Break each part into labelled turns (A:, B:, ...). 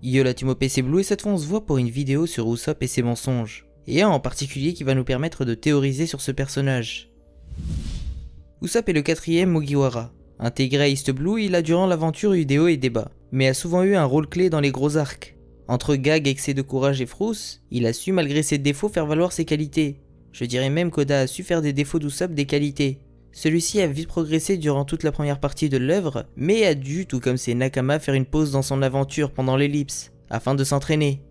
A: Yo la team OP, c'est Blue et cette fois on se voit pour une vidéo sur Usopp et ses mensonges. Et un en particulier qui va nous permettre de théoriser sur ce personnage. Usopp est le quatrième Mugiwara. Intégré à East Blue, il a durant l'aventure eu des hauts et des bas, mais a souvent eu un rôle clé dans les gros arcs. Entre gag, excès de courage et frousse, il a su malgré ses défauts faire valoir ses qualités. Je dirais même qu'Oda a su faire des défauts d'Usopp des qualités. Celui-ci a vite progressé durant toute la première partie de l'œuvre, mais a dû, tout comme ses Nakama, faire une pause dans son aventure pendant l'ellipse, afin de s'entraîner.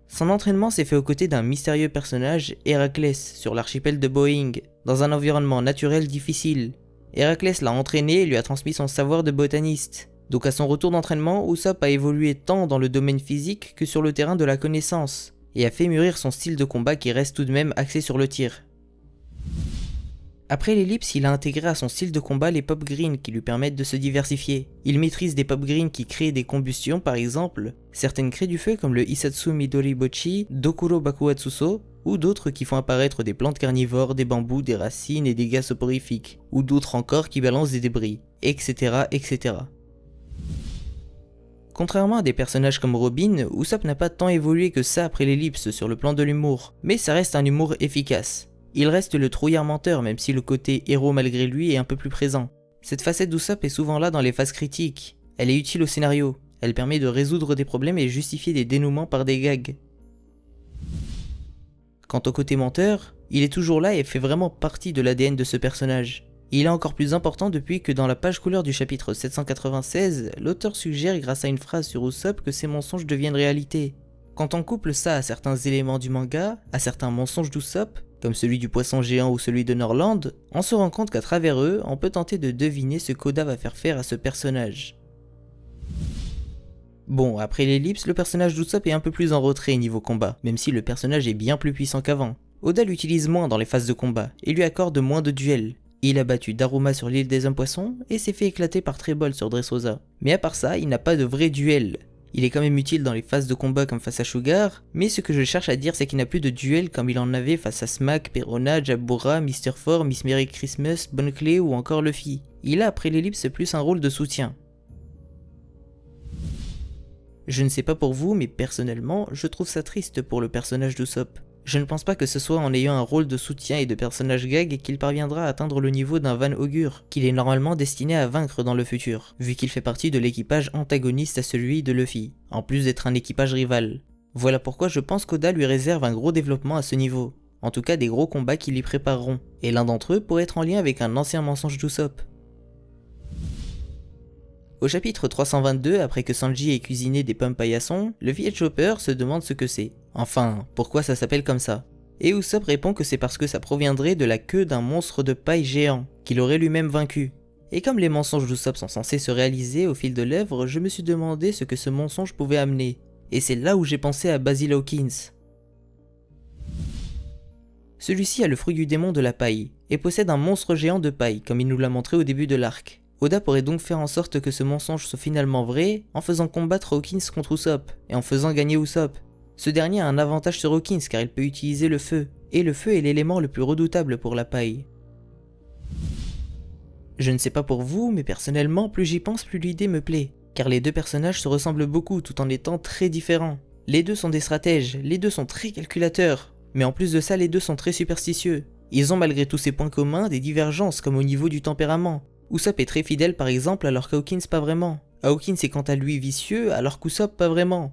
A: Son entraînement s'est fait aux côtés d'un mystérieux personnage, Héraclès, sur l'archipel de Boeing, dans un environnement naturel difficile. Héraclès l'a entraîné et lui a transmis son savoir de botaniste. Donc à son retour d'entraînement, Usopp a évolué tant dans le domaine physique que sur le terrain de la connaissance, et a fait mûrir son style de combat qui reste tout de même axé sur le tir. Après l'ellipse, il a intégré à son style de combat les pop green qui lui permettent de se diversifier. Il maîtrise des pop green qui créent des combustions par exemple, certaines créent du feu comme le Isatsu Midori Bochi, Dokuro Bakuatsuso, ou d'autres qui font apparaître des plantes carnivores, des bambous, des racines et des gaz soporifiques, ou d'autres encore qui balancent des débris, etc. etc. Contrairement à des personnages comme Robin, Usopp n'a pas tant évolué que ça après l'ellipse sur le plan de l'humour, mais ça reste un humour efficace. Il reste le trouillard menteur même si le côté héros malgré lui est un peu plus présent. Cette facette d'Usopp est souvent là dans les phases critiques. Elle est utile au scénario. Elle permet de résoudre des problèmes et justifier des dénouements par des gags. Quant au côté menteur, il est toujours là et fait vraiment partie de l'ADN de ce personnage. Il est encore plus important depuis que dans la page couleur du chapitre 796, l'auteur suggère grâce à une phrase sur Usopp que ses mensonges deviennent réalité. Quand on couple ça à certains éléments du manga, à certains mensonges d'Usopp, comme celui du poisson géant ou celui de Norland, on se rend compte qu'à travers eux, on peut tenter de deviner ce qu'Oda va faire à ce personnage. Bon, après l'ellipse, le personnage d'Usopp est un peu plus en retrait niveau combat, même si le personnage est bien plus puissant qu'avant. Oda l'utilise moins dans les phases de combat, et lui accorde moins de duels. Il a battu Daruma sur l'île des hommes poissons, et s'est fait éclater par Trebol sur Dressrosa. Mais à part ça, il n'a pas de vrai duel. Il est quand même utile dans les phases de combat comme face à Sugar, mais ce que je cherche à dire c'est qu'il n'a plus de duel comme il en avait face à Smack, Perona, Jabura, Mr. Four, Miss Merry Christmas, Bonne Clé ou encore Luffy. Il a après l'ellipse plus un rôle de soutien. Je ne sais pas pour vous, mais personnellement, je trouve ça triste pour le personnage d'Usopp. Je ne pense pas que ce soit en ayant un rôle de soutien et de personnage gag qu'il parviendra à atteindre le niveau d'un Van Augure, qu'il est normalement destiné à vaincre dans le futur, vu qu'il fait partie de l'équipage antagoniste à celui de Luffy, en plus d'être un équipage rival. Voilà pourquoi je pense qu'Oda lui réserve un gros développement à ce niveau, en tout cas des gros combats qui l'y prépareront, et l'un d'entre eux pourrait être en lien avec un ancien mensonge d'Usopp. Au chapitre 322, après que Sanji ait cuisiné des pommes paillasson, le vieux Chopper se demande ce que c'est. Enfin, pourquoi ça s'appelle comme ça. Et Usopp répond que c'est parce que ça proviendrait de la queue d'un monstre de paille géant, qu'il aurait lui-même vaincu. Et comme les mensonges d'Usopp sont censés se réaliser au fil de l'œuvre, je me suis demandé ce que ce mensonge pouvait amener. Et c'est là où j'ai pensé à Basil Hawkins. Celui-ci a le fruit du démon de la paille, et possède un monstre géant de paille, comme il nous l'a montré au début de l'arc. Oda pourrait donc faire en sorte que ce mensonge soit finalement vrai en faisant combattre Hawkins contre Usopp et en faisant gagner Usopp. Ce dernier a un avantage sur Hawkins car il peut utiliser le feu, et le feu est l'élément le plus redoutable pour la paille. Je ne sais pas pour vous, mais personnellement, plus j'y pense, plus l'idée me plaît, car les deux personnages se ressemblent beaucoup tout en étant très différents. Les deux sont des stratèges, les deux sont très calculateurs, mais en plus de ça, les deux sont très superstitieux. Ils ont malgré tous ces points communs des divergences comme au niveau du tempérament. Usopp est très fidèle par exemple alors qu'Hawkins pas vraiment. Hawkins est quant à lui vicieux alors qu'Usopp pas vraiment.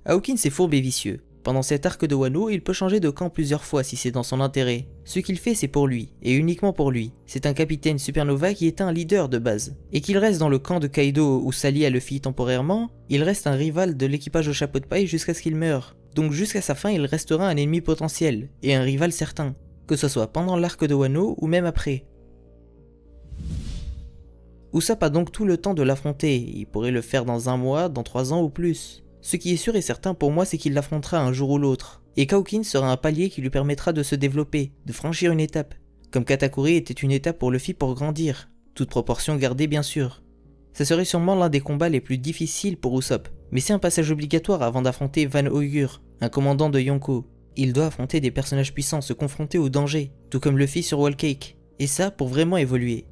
A: Hawkins est fourbe et vicieux. Pendant cet arc de Wano, il peut changer de camp plusieurs fois si c'est dans son intérêt. Ce qu'il fait c'est pour lui, et uniquement pour lui. C'est un capitaine supernova qui est un leader de base. Et qu'il reste dans le camp de Kaido ou s'allie à Luffy temporairement, il reste un rival de l'équipage au chapeau de paille jusqu'à ce qu'il meure. Donc jusqu'à sa fin il restera un ennemi potentiel, et un rival certain. Que ce soit pendant l'arc de Wano ou même après. Usopp a donc tout le temps de l'affronter, il pourrait le faire dans 1 mois, dans 3 ans ou plus. Ce qui est sûr et certain pour moi c'est qu'il l'affrontera un jour ou l'autre, et qu'Hawkins sera un palier qui lui permettra de se développer, de franchir une étape, comme Katakuri était une étape pour Luffy pour grandir, toute proportion gardée bien sûr. Ça serait sûrement l'un des combats les plus difficiles pour Usopp, mais c'est un passage obligatoire avant d'affronter Van Augure, un commandant de Yonko. Il doit affronter des personnages puissants, se confronter au danger, tout comme Luffy sur Whole Cake, et ça pour vraiment évoluer.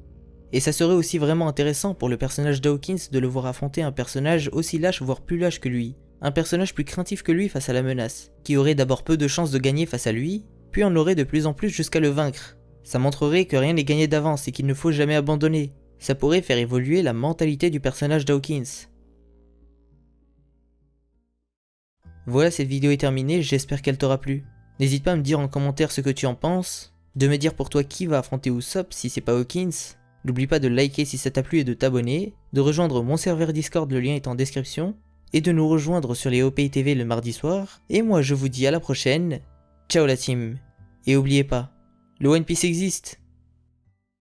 A: Et ça serait aussi vraiment intéressant pour le personnage d'Hawkins de le voir affronter un personnage aussi lâche voire plus lâche que lui. Un personnage plus craintif que lui face à la menace, qui aurait d'abord peu de chances de gagner face à lui, puis en aurait de plus en plus jusqu'à le vaincre. Ça montrerait que rien n'est gagné d'avance et qu'il ne faut jamais abandonner. Ça pourrait faire évoluer la mentalité du personnage d'Hawkins. Voilà, cette vidéo est terminée, j'espère qu'elle t'aura plu. N'hésite pas à me dire en commentaire ce que tu en penses, de me dire pour toi qui va affronter Usopp si c'est pas Hawkins. N'oublie pas de liker si ça t'a plu et de t'abonner, de rejoindre mon serveur Discord, le lien est en description, et de nous rejoindre sur les OPI TV le mardi soir. Et moi je vous dis à la prochaine, ciao la team. Et oubliez pas, le One Piece existe.